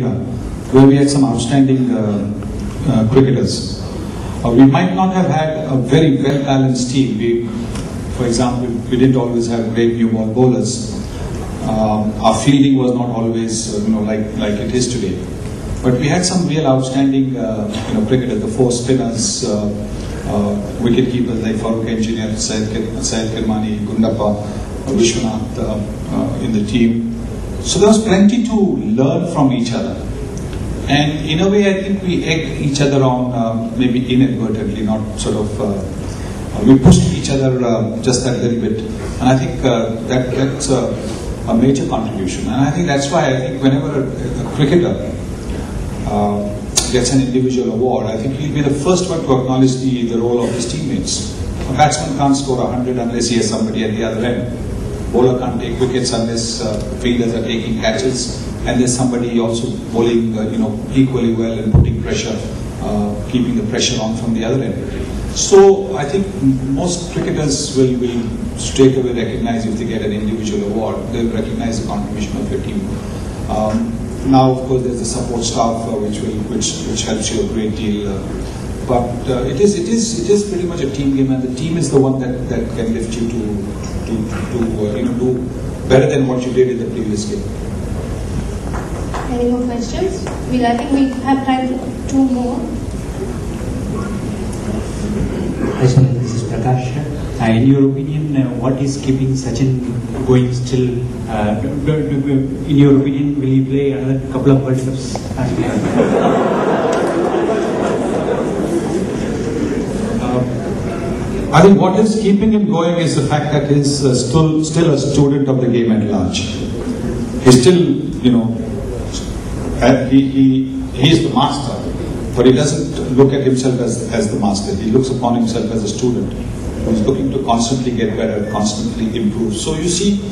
where we had some outstanding cricketers. We might not have had a very well-balanced team. For example, we didn't always have great new ball bowlers. Our fielding was not always, like it is today. But we had some real outstanding, cricketers. The four spinners, wicket keepers like Farooq Engineer, Syed Kirmani, Gundappa, Vishwanath in the team. So there was plenty to learn from each other. And in a way, I think we egged each other on, maybe inadvertently, not sort of, we pushed each other just that little bit. And I think that's a major contribution. And I think that's why I think whenever a cricketer gets an individual award, I think he'll be the first one to acknowledge the role of his teammates. A batsman can't score 100 unless he has somebody at the other end. Bowler can't take wickets unless fielders are taking catches, and there's somebody also bowling, equally well and putting pressure, keeping the pressure on from the other end. So I think most cricketers will straight away recognize if they get an individual award, they'll recognize the contribution of your team. Now, of course, there's the support staff which helps you a great deal. But it is pretty much a team game, and the team is the one that can lift you to do better than what you did in the previous game. Any more questions? I think we have time for two more. Hi, sir. This is Prakash. In your opinion, what is keeping Sachin going still? In your opinion, will he play another couple of World Cups? I think what is keeping him going is the fact that he's still a student of the game at large. He's still, he's the master, but he doesn't look at himself as the master. He looks upon himself as a student. He's looking to constantly get better, constantly improve. So you see,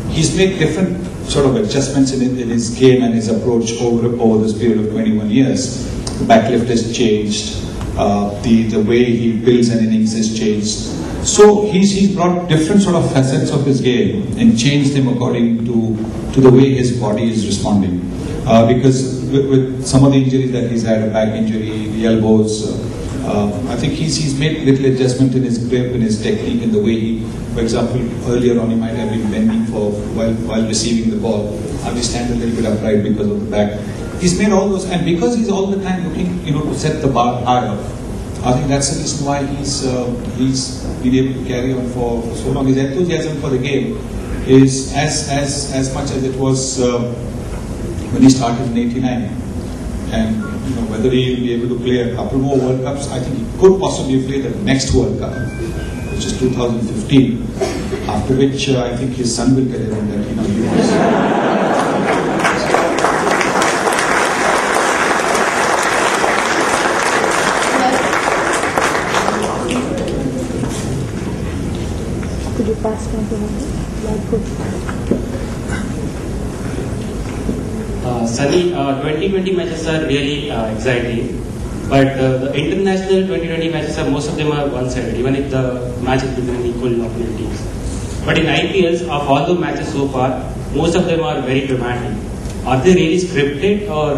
he's made different sort of adjustments in his game and his approach over this period of 21 years. The backlift has changed. The way he builds an innings has changed. So he's brought different sort of facets of his game and changed them according to the way his body is responding. Because with some of the injuries that he's had, a back injury, the elbows, I think he's made little adjustment in his grip, in his technique, in the way he, for example, earlier on he might have been bending while receiving the ball. Now he stands a little bit upright because of the back. He's made all those, and because he's all the time looking, to set the bar higher. I think that's the reason why he's been able to carry on for so long. His enthusiasm for the game is as much as it was when he started in '89. And whether he will be able to play a couple more World Cups, I think he could possibly play the next World Cup, which is 2015. After which I think his son will get it, and that he was. Could you pass on to him? Sunny, 2020 matches are really exciting, but the international 2020 matches most of them are one-sided, even if the match is between equal opponent teams. But in IPLs, of all the matches so far, most of them are very dramatic. Are they really scripted, or?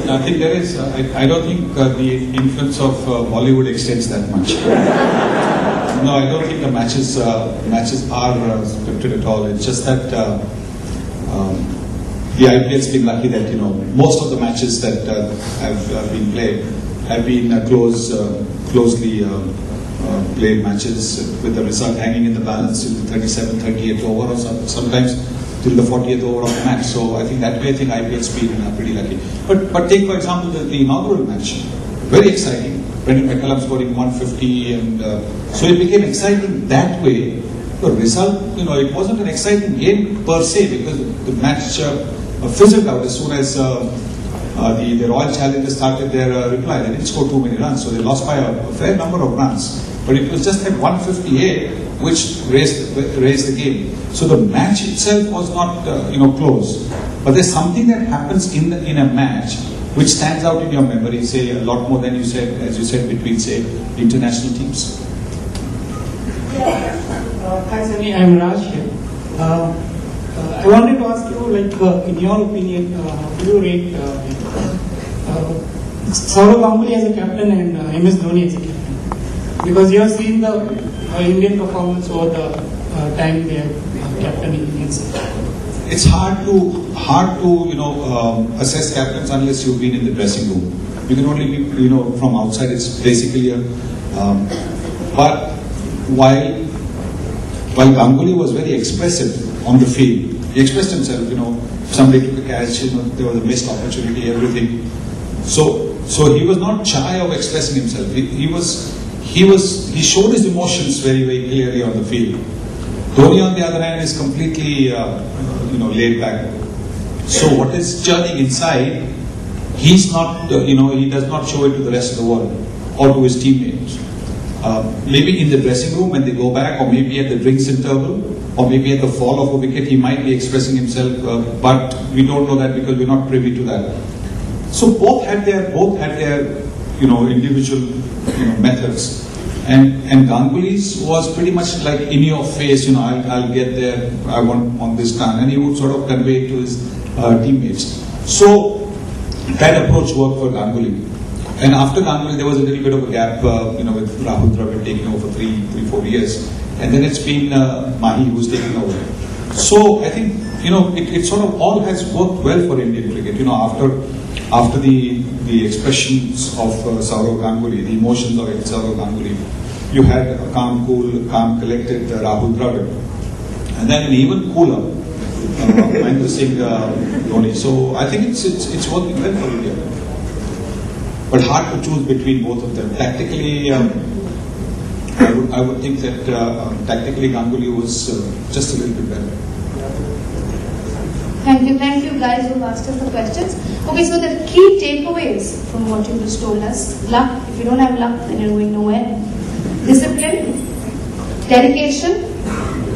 I think there is. I don't think the influence of Bollywood extends that much. No, I don't think the matches are scripted at all. It's just that the IPL's been lucky that most of the matches that have been played have been closely played matches, with the result hanging in the balance in the 37th, 38th over, or sometimes till the 40th over of the match. So I think that way, IPL's been pretty lucky. But take for example the inaugural match, very exciting. Brendan McCullum scoring 150, and so it became exciting that way. The result, it wasn't an exciting game per se, because the match fizzled out as soon as the Royal Challengers started their reply. They didn't score too many runs, so they lost by a fair number of runs. But it was just at 158 which raised the game. So the match itself was not close. But there's something that happens in a match which stands out in your memory, say a lot more than as you said, between say international teams. Hi Sunny, I'm Raj here. I wanted to ask you, like, in your opinion, how do you rate Saurav Ganguly as a captain and MS Dhoni as a captain? Because you have seen the Indian performance over the time they have captain in Indian side. It's hard to assess captains unless you've been in the dressing room. You can only be from outside. It's basically a but while Ganguly was very expressive on the field, he expressed himself. Somebody took a catch. There was a missed opportunity. Everything. So he was not shy of expressing himself. He showed his emotions very, very clearly on the field. Dhoni, on the other hand, is completely laid back. So what is churning inside, he's not he does not show it to the rest of the world or to his teammates. Maybe in the dressing room when they go back, or maybe at the drinks interval, or maybe at the fall of a wicket, he might be expressing himself, but we don't know that because we're not privy to that. So both had their individual methods, and Ganguly's was pretty much like in your face. I'll get there. I want on this done, and he would sort of convey it to his teammates. So that approach worked for Ganguly. And after Ganguly, there was a little bit of a gap, with Rahul Dravid taking over for 3-4 years, and then it's been Mahi who's taking over. So I think it sort of all has worked well for Indian cricket. After the expressions of Saurav Ganguly, the emotions of Saurav Ganguly, you had a calm, cool, calm, collected Rahul Dravid, and then an even cooler Mahendra Singh Dhoni. So I think it's working well for India. But hard to choose between both of them. Tactically, I would think that tactically Ganguly was just a little bit better. Thank you guys who asked us the questions. Okay, so the key takeaways from what you just told us: luck. If you don't have luck, then you're going nowhere. Discipline, dedication,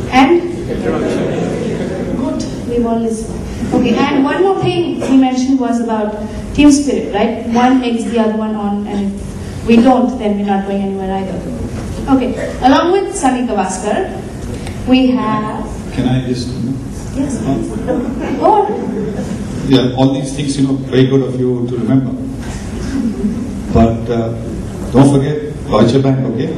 and good. We've all listened. Okay, and one more thing he mentioned was about team spirit, right? One eggs the other one on, and if we don't, then we're not going anywhere either. Okay, along with Sunny Gavaskar, we have... Can I just... Yes, please. Go on. Yeah, all these things, very good of you to remember. But don't forget Deutsche Bank, okay?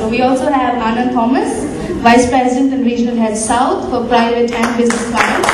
We also have Anand Thomas, Vice President and Regional Head South for Private and Business Clients.